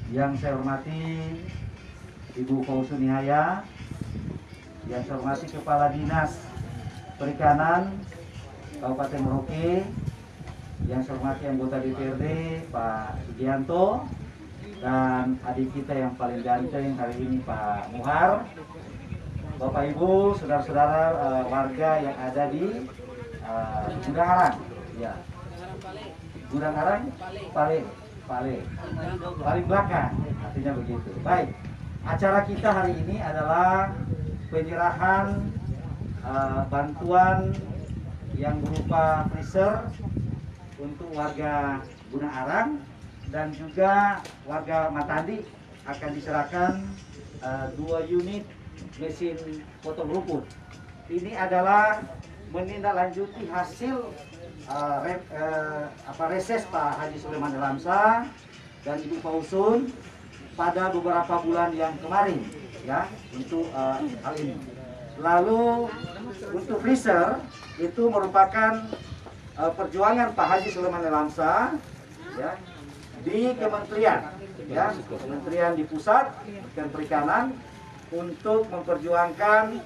Yang saya hormati Ibu Fausunihaya, yang saya hormati Kepala Dinas Perikanan Kabupaten Merauke, yang saya hormati anggota DPRD Pak Sugianto, dan adik kita yang paling ganteng hari ini Pak Muhar, Bapak Ibu, saudara-saudara warga yang ada di Gudang Arang, ya. Gudang Arang, paling belakang, artinya begitu. Baik, acara kita hari ini adalah penyerahan bantuan yang berupa freezer untuk warga Gudang Arang, dan juga warga Matandi akan diserahkan 2 unit mesin potong rumput. Ini adalah menindaklanjuti hasil reses Pak Haji Sulaiman Elamsa dan Ibu Fausun pada beberapa bulan yang kemarin, ya, untuk hal ini. Lalu untuk freezer itu merupakan perjuangan Pak Haji Sulaiman Elamsa, ya, di kementerian, ya, kementerian di pusat dan perikanan untuk memperjuangkan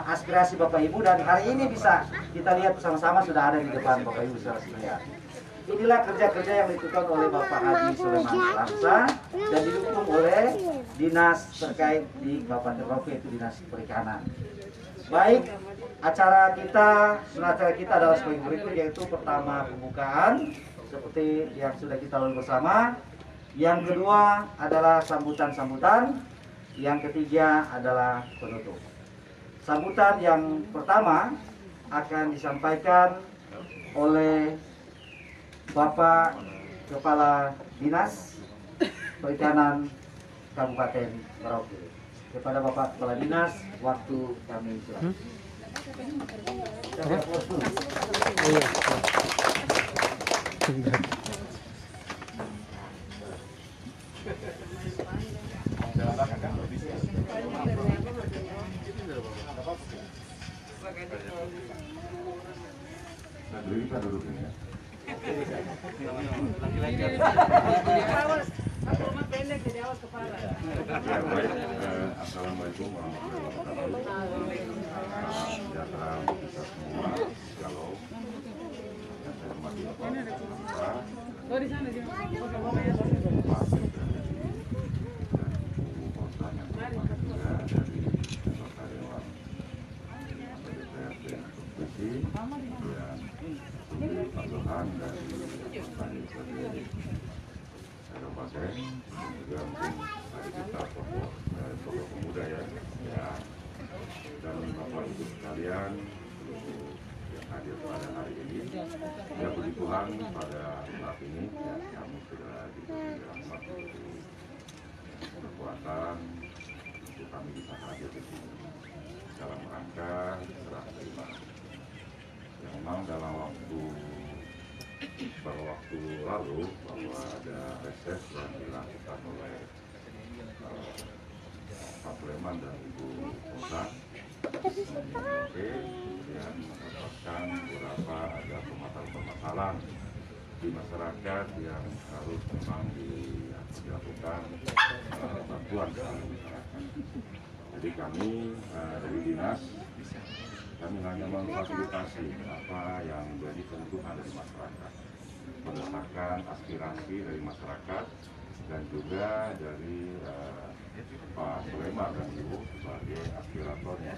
aspirasi Bapak Ibu, dan hari ini bisa kita lihat bersama-sama sudah ada di depan Bapak Ibu sekalian. Inilah kerja-kerja yang dilakukan oleh Bapak Haji Sulaiman Elamsa dan didukung oleh dinas terkait di Kabupaten Merauke, itu dinas perikanan. Baik, acara kita adalah sebagai berikut, yaitu pertama pembukaan seperti yang sudah kita lalui bersama. Yang kedua adalah sambutan-sambutan. Yang ketiga adalah penutup. Sambutan yang pertama akan disampaikan oleh Bapak Kepala Dinas Perikanan Kabupaten Merauke. Kepada Bapak Kepala Dinas, waktu kami silakan. Assalamualaikum warahmatullahi wabarakatuh. Salam sejahtera untuk kita semua. Shalom. Yang saya hormati Bapak Kabupaten, juga mungkin hari kita tokoh pemuda ya, dan Bapak Ibu sekalian yang hadir pada hari ini. Ya, puji Tuhan pada saat ini ya, kami sudah diberi rahmat untuk kekuatan untuk kami bisa hadir di sini dalam rangka serah terima. Yang memang dalam beberapa waktu lalu bahwa ada reses yang dilakukan oleh Pak Sulaiman dan Ibu Fausun, kemudian mendapatkan beberapa ada permasalahan di masyarakat yang harus memang dilakukan bantuan kepada masyarakat. Jadi kami dari dinas, kami hanya memfasilitasi apa yang menjadi kebutuhan dari masyarakat, berdasarkan aspirasi dari masyarakat dan juga dari Pak Sulaiman dan Ibu sebagai aspiratornya.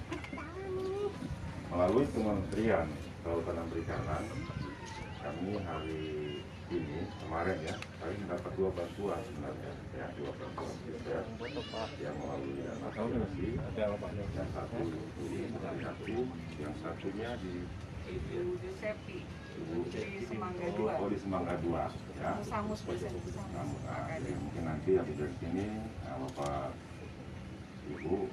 Melalui Kementerian Kelautan dan Perikanan, kami hari ini kemarin ya, kami mendapat 2 bantuan sebenarnya, ya, 2 bantuan kita yang melalui dana aspirasi, yang satu di Mariati, yang satunya di di Semangga 2 ya. Mungkin nanti habis dari sini Bapak Ibu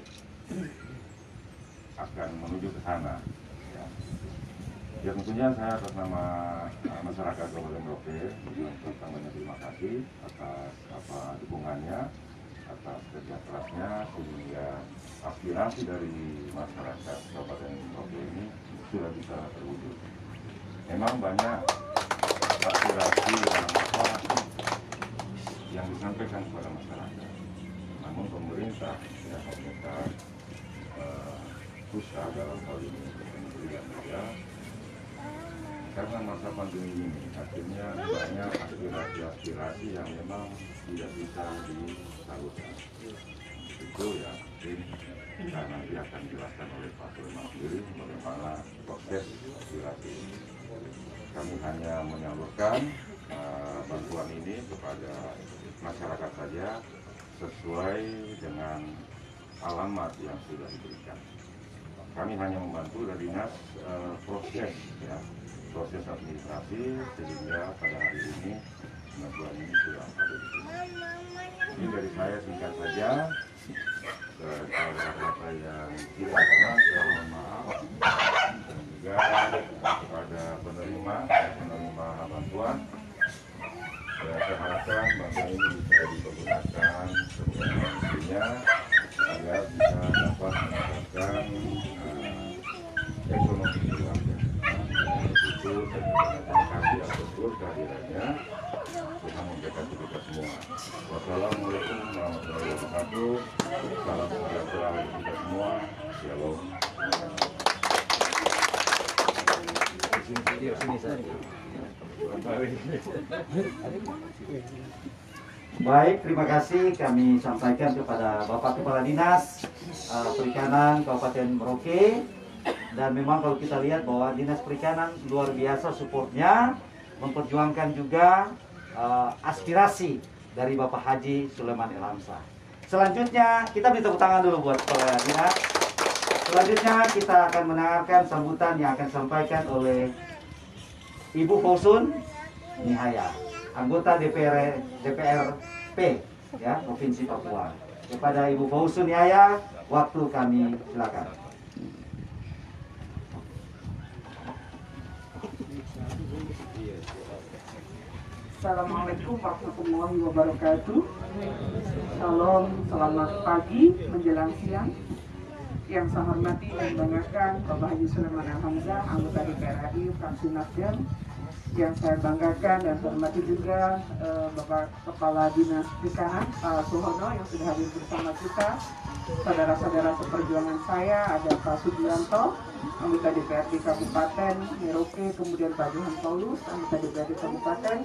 akan menuju ke sana ya. Ya, tentunya saya atas nama masyarakat Kabupaten Merauke mengucapkan banyak terima kasih atas dukungannya, atas kerja kerasnya sehingga aspirasi dari masyarakat Kabupaten Merauke ini sudah bisa terwujud. Memang banyak aspirasi yang disampaikan kepada masyarakat. Namun pemerintah pusat dalam hal ini Kementerian Media, karena masa pandemi ini akhirnya banyak aspirasi yang memang tidak bisa disalurkan. Itu ya mungkin kita nanti akan dijelaskan oleh Pak Sulaiman sendiri bagaimana proses aspirasi ini. Kami hanya menyalurkan bantuan ini kepada masyarakat saja sesuai dengan alamat yang sudah diberikan. Kami hanya membantu dari dinas proses administrasi sehingga pada hari ini bantuan ini sudah ada di sini. Ini dari saya singkat saja. Kalau ada yang tidak pernah, saya mohon maaf. Dan juga kepada penerima bantuan, saya harapkan bantuan ini bisa dipergunakan sebenarnya agar bisa dapat meningkatkan ekonomi keluarga. Itu saya terima kasih atas seluruh kehadirannya. Tuhan memberkati kita semua. Wassalamualaikum warahmatullahi wabarakatuh. Salam sejahtera untuk kita semua. Shalom. Baik, terima kasih kami sampaikan kepada Bapak Kepala Dinas Perikanan Kabupaten Merauke. Dan memang kalau kita lihat bahwa Dinas Perikanan luar biasa supportnya, memperjuangkan juga aspirasi dari Bapak Haji Sulaiman Elhamzah. Selanjutnya kita beri tepuk tangan dulu buat Kepala Dinas. Selanjutnya kita akan mendengarkan sambutan yang akan disampaikan oleh Ibu Fausun Nihaya, anggota DPRP ya, Provinsi Papua. Kepada Ibu Fausun Nihaya, waktu kami silakan. Assalamualaikum warahmatullahi wabarakatuh. Salam, selamat pagi menjelang siang. Yang saya hormati dan banggakan Bapak Haji Sulaiman Elhamzah, anggota DPR RI fraksi Nasdem. Yang saya banggakan dan hormati juga Bapak Kepala Dinas Perikanan Pak Suhono yang sudah hadir bersama kita. Saudara-saudara seperjuangan saya, ada Pak Subianto, anggota DPRD Kabupaten Merauke, kemudian Pak Johan Paulus, anggota DPRD Kabupaten,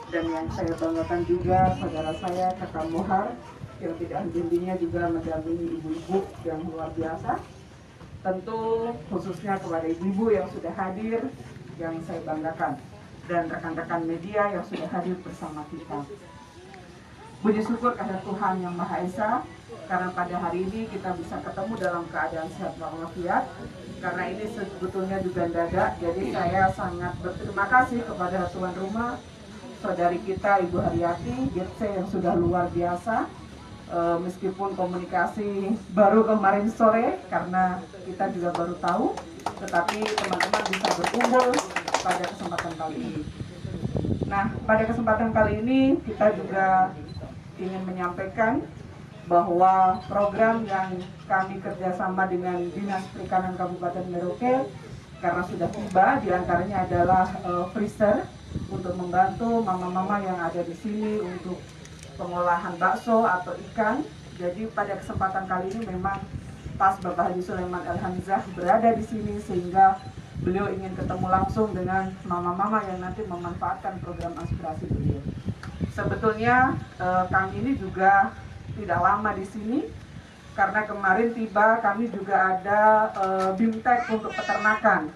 dan yang saya banggakan juga saudara saya Kakak Mohar yang tidak henti-hentinya juga mendampingi ibu-ibu yang luar biasa. Tentu khususnya kepada ibu-ibu yang sudah hadir yang saya banggakan, dan rekan-rekan media yang sudah hadir bersama kita. Puji syukur kepada Tuhan Yang Maha Esa, karena pada hari ini kita bisa ketemu dalam keadaan sehat walafiat. Karena ini sebetulnya juga mendadak, jadi saya sangat berterima kasih kepada tuan rumah, saudari kita Ibu Haryati, Getse yang sudah luar biasa. Meskipun komunikasi baru kemarin sore, karena kita juga baru tahu, tetapi teman-teman bisa berkumpul pada kesempatan kali ini. Nah, pada kesempatan kali ini kita juga ingin menyampaikan bahwa program yang kami kerjasama dengan Dinas Perikanan Kabupaten Merauke, karena sudah tiba, diantaranya adalah freezer untuk membantu mama-mama yang ada di sini untuk pengolahan bakso atau ikan. Jadi pada kesempatan kali ini memang pas Bapak Haji Sulaiman Elhamzah berada di sini, sehingga beliau ingin ketemu langsung dengan mama-mama yang nanti memanfaatkan program aspirasi beliau. Sebetulnya kami ini juga tidak lama di sini, karena kemarin tiba kami juga ada BIMTEK untuk peternakan.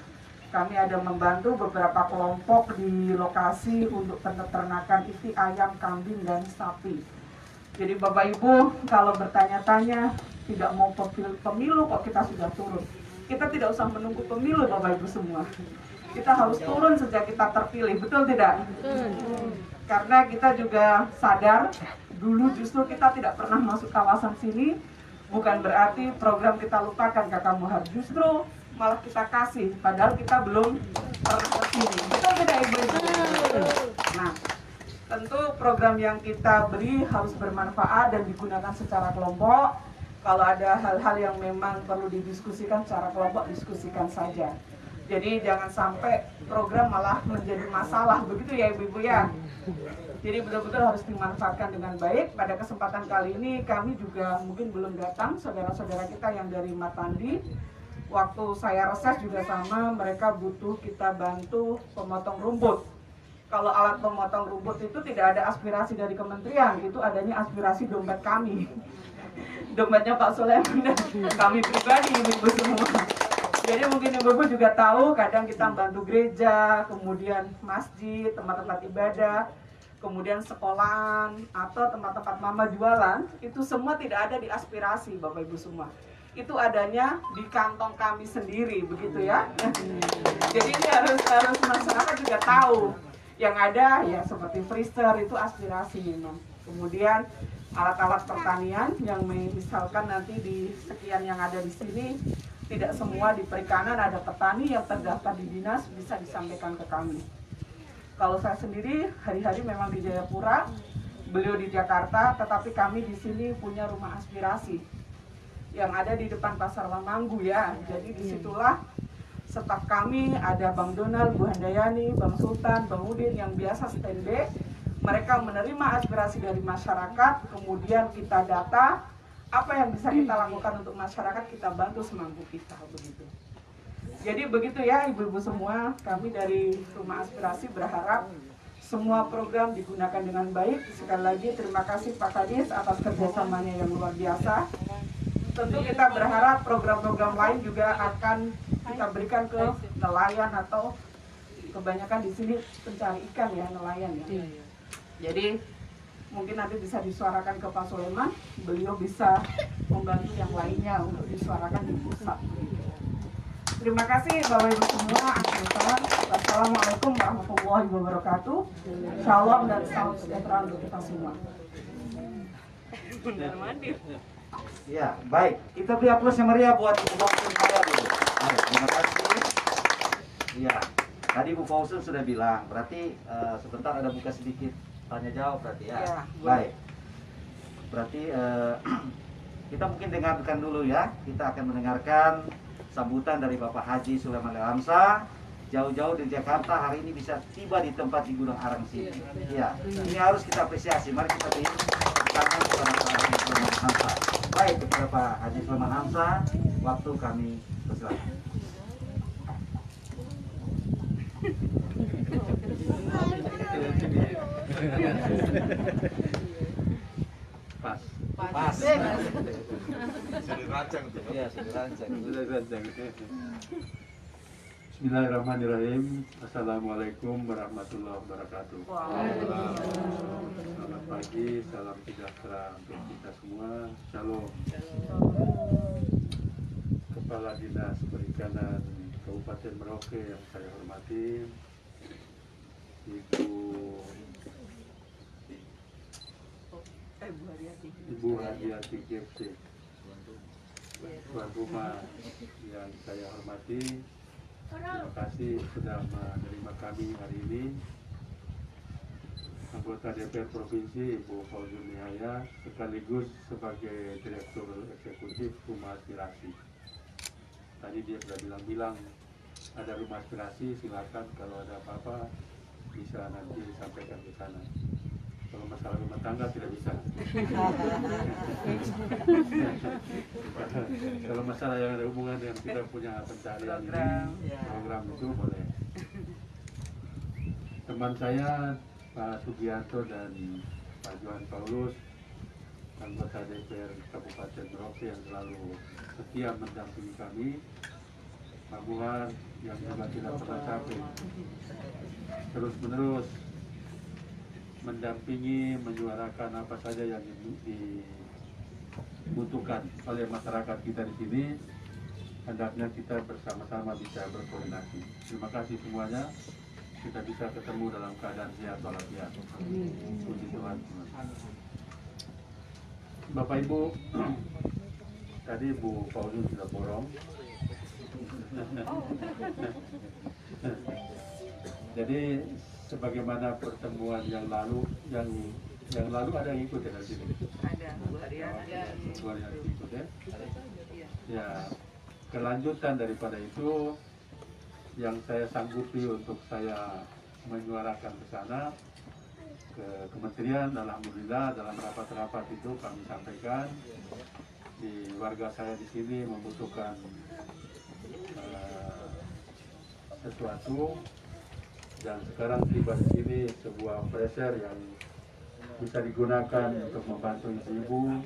Kami ada membantu beberapa kelompok di lokasi untuk peternakan itik ayam, kambing, dan sapi. Jadi Bapak Ibu kalau bertanya-tanya tidak mau pemilu kok kita sudah turun. Kita tidak usah menunggu pemilu Bapak Ibu semua. Kita harus turun sejak kita terpilih, betul tidak? Karena kita juga sadar dulu justru kita tidak pernah masuk kawasan sini. Bukan berarti program kita lupakan Kakak Mohar, justru malah kita kasih, padahal kita belum pernah kesini. Betul tidak Ibu-Ibu? Nah, tentu program yang kita beri harus bermanfaat dan digunakan secara kelompok. Kalau ada hal-hal yang memang perlu didiskusikan secara kelompok, diskusikan saja. Jadi jangan sampai program malah menjadi masalah, begitu ya Ibu-Ibu ya. Jadi betul-betul harus dimanfaatkan dengan baik. Pada kesempatan kali ini kami juga mungkin belum datang, saudara-saudara kita yang dari Matandi. Waktu saya reses juga sama, mereka butuh kita bantu pemotong rumput. Kalau alat pemotong rumput itu tidak ada aspirasi dari kementerian, itu adanya aspirasi dompet kami. Dompetnya Pak Sulaiman dan kami pribadi, Ibu-Ibu semua. Jadi mungkin Ibu-Ibu juga tahu, kadang kita membantu gereja, kemudian masjid, tempat-tempat ibadah, kemudian sekolahan, atau tempat-tempat mama jualan, itu semua tidak ada di aspirasi Bapak Ibu semua. Itu adanya di kantong kami sendiri, begitu ya. Jadi ini harus masyarakat juga tahu. Yang ada ya seperti freezer itu aspirasi memang. Kemudian alat-alat pertanian yang misalkan nanti di sekian yang ada di sini, tidak semua di perikanan ada petani yang terdaftar di dinas, bisa disampaikan ke kami. Kalau saya sendiri hari-hari memang di Jayapura, beliau di Jakarta, tetapi kami di sini punya rumah aspirasi yang ada di depan Pasar Lamanggu ya. Jadi disitulah staf kami, ada Bang Donald, Bu Handayani, Bang Sultan, Bang Udin yang biasa standby. Mereka menerima aspirasi dari masyarakat, kemudian kita data apa yang bisa kita lakukan untuk masyarakat, kita bantu semampu kita, begitu. Jadi begitu ya Ibu-Ibu semua, kami dari Rumah Aspirasi berharap semua program digunakan dengan baik. Sekali lagi terima kasih Pak Kadis atas kerjasamanya yang luar biasa. Tentu kita berharap program-program lain juga akan kita berikan ke nelayan, atau kebanyakan di sini pencari ikan ya, nelayan ya. Jadi mungkin nanti bisa disuarakan ke Pak Sulaiman, beliau bisa membantu yang lainnya untuk disuarakan di pusat. Terima kasih Bapak Ibu semua. Wassalamualaikum warahmatullahi wabarakatuh. Shalom dan salam sejahtera untuk kita semua. Benar mandir. Ya, baik. Kita beri aplaus yang meriah buat Ibu Fausun saya dulu. Terima kasih. Ya, tadi Ibu Fausun sudah bilang, berarti sebentar ada buka sedikit tanya jawab berarti ya. Ya, baik. Berarti kita mungkin dengarkan dulu ya. Kita akan mendengarkan sambutan dari Bapak Haji Sulaiman Lelamsa. Jauh-jauh dari Jakarta hari ini bisa tiba di tempat di Gunung Arang sini. Ya, ini harus kita apresiasi. Mari kita beri tangan kepada Pak Haji Sulaiman Hamsa. Baik, kepada Pak Haji Sulaiman Hamsa, waktu kami persilakan. Pas. Sudah dirancang tuh. Iya, sudah dirancang. Bismillahirrahmanirrahim. Assalamualaikum warahmatullahi wabarakatuh. Selamat pagi, salam sejahtera untuk kita semua. Shalom. Kepala Dinas Perikanan Kabupaten Merauke yang saya hormati, Ibu Hadiati GFC, tuan rumah yang saya hormati, terima kasih sudah menerima kami hari ini. Anggota DPR Provinsi Ibu Fausun Nihaya, sekaligus sebagai Direktur Eksekutif Rumah Aspirasi. Tadi dia sudah bilang ada rumah aspirasi, silakan kalau ada apa-apa bisa nanti disampaikan ke sana. Kalau masalah rumah tangga tidak bisa. Kalau masalah yang ada hubungan dengan kita punya pencarian ini, program itu boleh. Teman saya Pak Sugianto dan Pak Johan Paulus, anggota DPR Kabupaten Merauke yang selalu setia mendampingi kami, Pak Buhar yang juga tidak pernah capek, terus-menerus mendampingi, menyuarakan apa saja yang dibutuhkan oleh masyarakat kita di sini. Hendaknya kita bersama-sama bisa berkoordinasi. Terima kasih semuanya. Kita bisa ketemu dalam keadaan sehat walafiat. Puji Tuhan. Bapak Ibu, tadi Bu Fausun sudah borong. Jadi sebagaimana pertemuan yang lalu ada yang ikut ya dari sini. Ada Bu Harian, Bu Harian ikut ya. Ya, kelanjutan daripada itu yang saya sanggupi untuk saya menyuarakan ke sana, ke kementerian. Alhamdulillah dalam rapat-rapat itu kami sampaikan di warga saya di sini membutuhkan sesuatu, dan sekarang tiba di sini sebuah freezer yang bisa digunakan untuk membantu ibu-ibu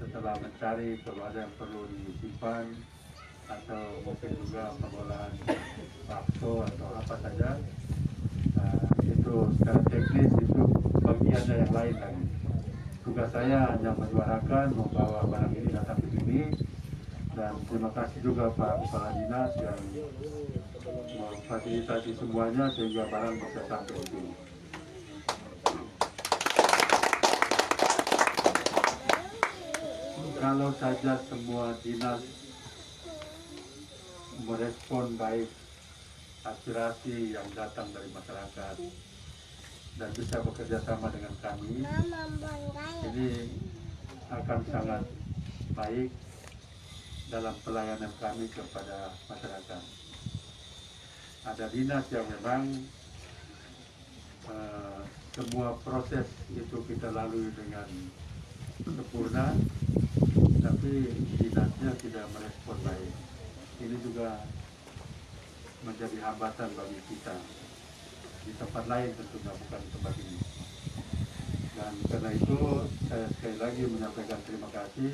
setelah mencari kalau ada yang perlu disimpan atau mungkin juga pengolahan bakso atau apa saja. Itu secara teknis itu bagiannya yang lain lagi. Tugas saya hanya menyuarakan, membawa barang ini datang ke sini, dan terima kasih juga Pak Kepala Dinas yang memfasilitasi semuanya sehingga barang bisa sampai di sini. Kalau saja semua dinas merespon baik aspirasi yang datang dari masyarakat dan bisa bekerja sama dengan kami, ini akan sangat baik dalam pelayanan kami kepada masyarakat. Ada dinas yang memang semua proses itu kita lalui dengan sempurna, tapi dinasnya tidak merespon baik. Ini juga menjadi hambatan bagi kita di tempat lain, tentunya bukan di tempat ini. Dan karena itu saya sekali lagi menyampaikan terima kasih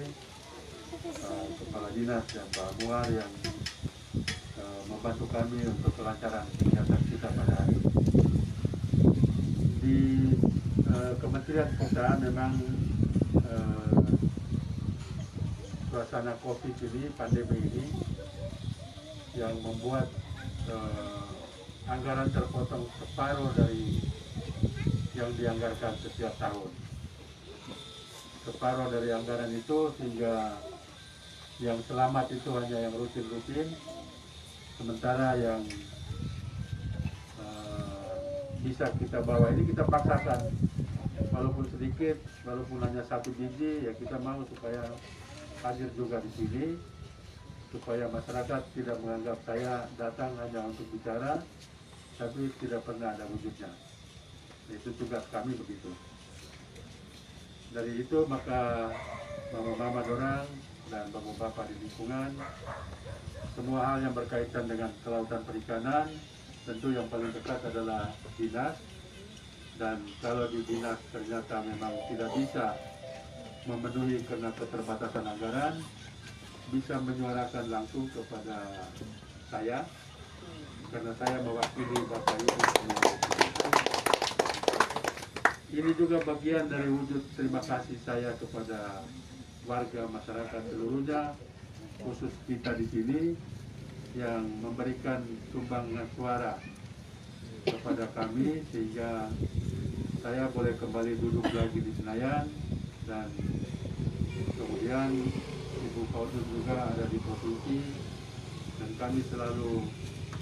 Kepala Dinas dan Pak Muar yang membantu kami untuk kelancaran kegiatan kita pada hari ini. Di Kementerian kita memang suasana COVID ini, pandemi ini, yang membuat anggaran terpotong separuh dari yang dianggarkan setiap tahun. Separuh dari anggaran itu, sehingga yang selamat itu hanya yang rutin-rutin, sementara yang bisa kita bawa ini kita paksakan, walaupun sedikit, walaupun hanya 1 biji, ya kita mau supaya hadir juga di sini, supaya masyarakat tidak menganggap saya datang hanya untuk bicara, tapi tidak pernah ada wujudnya. Itu tugas kami begitu. Dari itu maka mama-mama dorang dan bapak-bapak di lingkungan, semua hal yang berkaitan dengan kelautan perikanan, tentu yang paling dekat adalah dinas. Dan kalau di dinas ternyata memang tidak bisa memenuhi karena keterbatasan anggaran, bisa menyuarakan langsung kepada saya, karena saya mewakili Bapak Ibu semua. Ini juga bagian dari wujud terima kasih saya kepada warga masyarakat seluruhnya, khusus kita di sini yang memberikan sumbangan suara kepada kami sehingga saya boleh kembali duduk lagi di Senayan, dan kemudian Ibu Fauzun juga ada di provinsi, dan kami selalu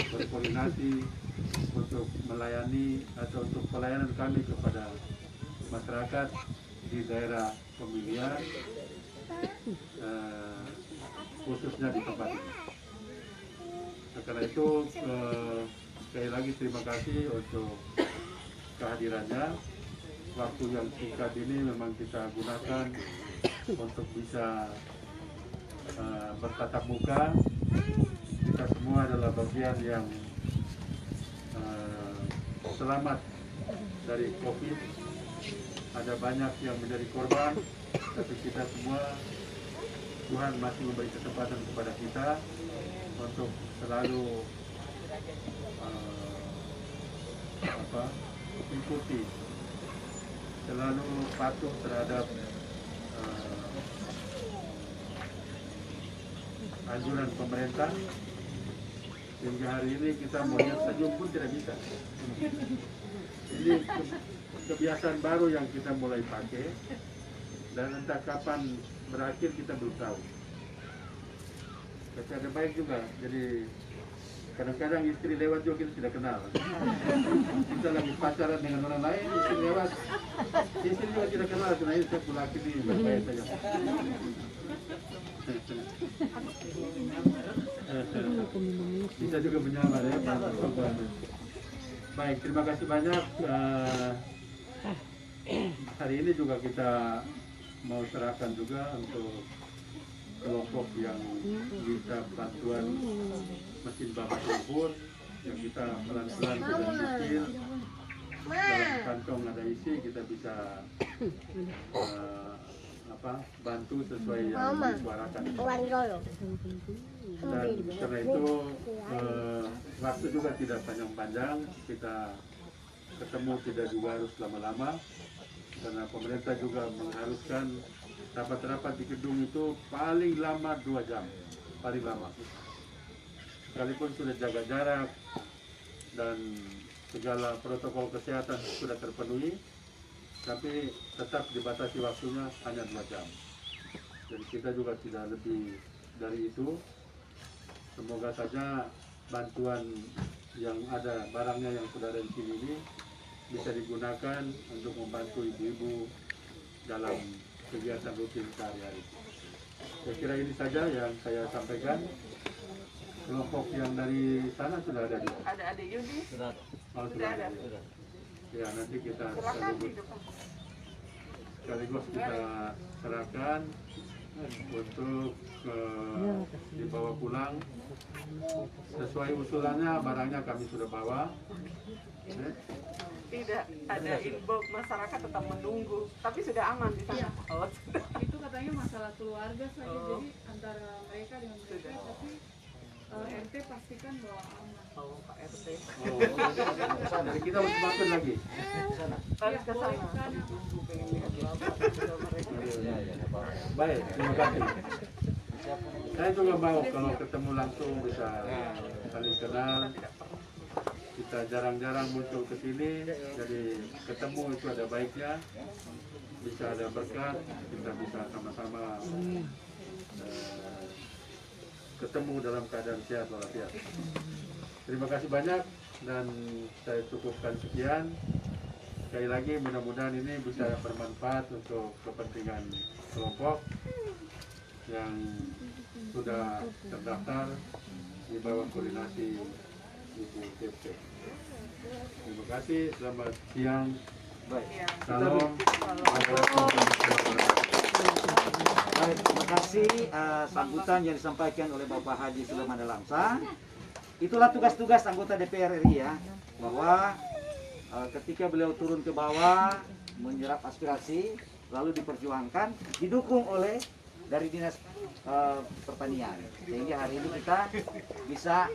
berkoordinasi untuk melayani atau untuk pelayanan kami kepada masyarakat di daerah pemilihan, khususnya di tempat ini. Karena itu sekali lagi terima kasih untuk kehadirannya. Waktu yang singkat ini memang kita gunakan untuk bisa bertatap muka. Kita semua adalah bagian yang selamat dari COVID. Ada banyak yang menjadi korban, tapi kita semua, Tuhan masih memberi kesempatan kepada kita untuk selalu ikuti, selalu patuh terhadap anjuran pemerintah, sehingga hari ini kita mau lihat senyum pun tidak bisa. Ini kebiasaan baru yang kita mulai pakai, dan entah kapan berakhir kita belum tahu. Tapi ada baik juga, jadi Kadang-kadang istri lewat juga kita tidak kenal. Kita lagi pacaran dengan orang lain, istri lewat, istri juga tidak kenal. Karena itu saya laki ini baik saja. Bisa juga menyamar ya. Baik, terima kasih banyak. Hari ini juga kita mau serahkan juga untuk kelompok yang minta bantuan mesin babat lumpur yang kita pelan-pelan sudah kecil dalam kantong ada isi, kita bisa bantu sesuai yang disuarakan. Dan karena itu waktu juga tidak panjang-panjang, kita ketemu tidak juga harus lama-lama karena pemerintah juga mengharuskan rapat-rapat di gedung itu paling lama 2 jam, paling lama. Sekalipun sudah jaga jarak dan segala protokol kesehatan sudah terpenuhi, tapi tetap dibatasi waktunya hanya 2 jam. Dan kita juga tidak lebih dari itu. Semoga saja bantuan yang ada, barangnya yang sudah ada di sini ini bisa digunakan untuk membantu ibu-ibu dalam kegiatan rutin sehari-hari. Saya kira ini saja yang saya sampaikan. Kelompok yang dari sana sudah ada di. Ada adik Yudi. Oh, sudah ada. Ya, nanti kita sekaligus kita serahkan untuk dibawa pulang. Sesuai usulannya, barangnya kami sudah bawa. Tidak ada inbox, masyarakat tetap menunggu, tapi sudah aman di sana. Oh, Itu katanya masalah keluarga saja, jadi antara mereka dengan mereka, tapi RT pastikan bahwa aman. oh Pak RT. Oh, jadi kita harus makan lagi. Harus ke sana. Baik, terima kasih. Saya juga mau kalau ketemu langsung bisa saling kenal. Kita jarang-jarang muncul ke sini, jadi ketemu itu ada baiknya. Bisa ada berkat, kita bisa sama-sama ketemu dalam keadaan sehat walafiat. Terima kasih banyak dan saya cukupkan sekian. Sekali lagi mudah-mudahan ini bisa bermanfaat untuk kepentingan kelompok yang sudah terdaftar di bawah koordinasi Ibu TP. Terima kasih, selamat siang. Baik. Salam. Baik, terima kasih sambutan yang disampaikan oleh Bapak Haji Sulaiman Alamsa. Itulah tugas-tugas anggota DPR RI ya, bahwa ketika beliau turun ke bawah menyerap aspirasi lalu diperjuangkan, didukung oleh dari Dinas Pertanian, sehingga hari ini kita bisa